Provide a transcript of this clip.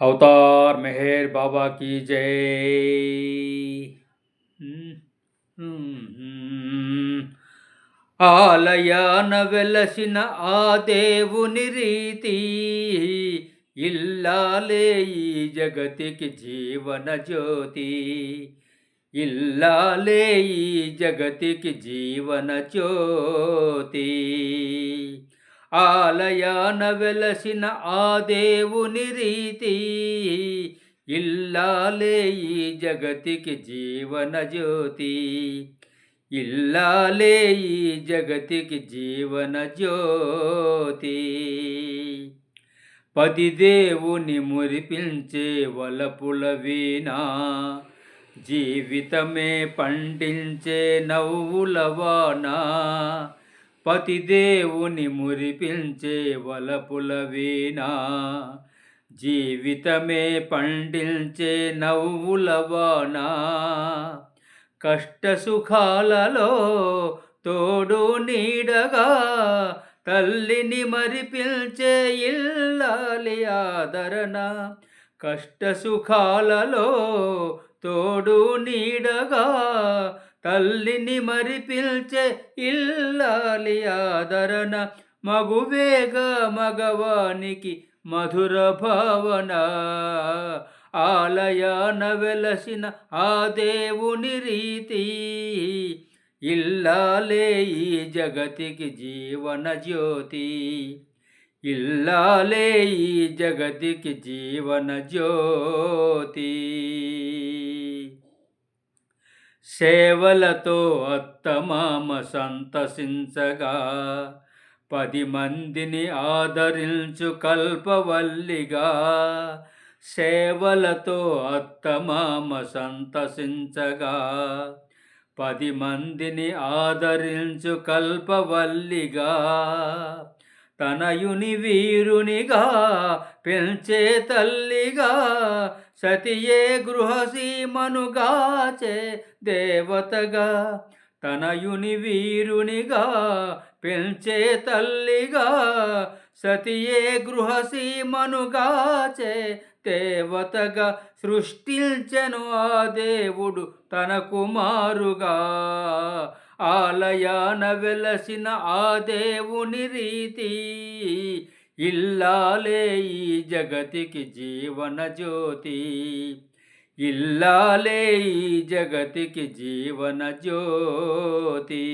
अवतार मेहर बाबा की जय। ఆలయాన వెలసిన ఆ దేవుని రీతి ఇల్లాలే ఈ జగతికి జీవన జ్యోతి. ఇల్లాలే ఈ జగతికి జీవన జ్యోతి. ఆలయాన వెలసిన ఆ దేవుని రీతి ఇల్లాలే ఈ జగతికి జీవన జ్యోతి. ఇల్లాలే ఈ జగతికి జీవన జ్యోతి. పది దేవుని మురిపించే వలపుల వీణ, జీవితమే పండించే నవ్వుల వాన. పతి దేవుని మురిపించే వలపుల వీణ, జీవితమే పండించే నవ్వుల వాన. కష్ట సుఖాలలో తోడు నీడగా తల్లిని మరిపించే ఇల్లాలి ఆదరణ. కష్ట సుఖాలలో తోడు నీడగా తల్లిని మరిపించే ఇల్లాలి ఆదరణ. మగువేగా మగవానికి మధుర భావన, ఆలయాన వెలసిన ఆ దేవుని రీతి ఇల్లాలే ఈ జగతికి జీవన జ్యోతి. ఇల్లాలే ఈ జగతికి జీవన జ్యోతి. సేవలతో అత్తమామ సంతసించగా 10 మందిని ఆదరించు కల్పవల్లిగా. సేవలతో అత్తమామ సంతసించగా 10 మందిని ఆదరించు కల్పవల్లిగా. తనయుని వీరునిగా పెంచే తల్లిగా, సతియే గృహసీమనుగాచే దేవతగా. తనయుని వీరునిగా పెంచే తల్లిగా, సతియే గృహసీమనుగాచే దేవతగా. సృష్టించెను ఆ దేవుడు తన కుమారుగా, ఆలయాన వెలసిన ఆ దేవుని రీతి ఇల్లాలే ఈ జగతికి జీవన జ్యోతి. ఇల్లాలే ఈ జగతికి జీవన జ్యోతి.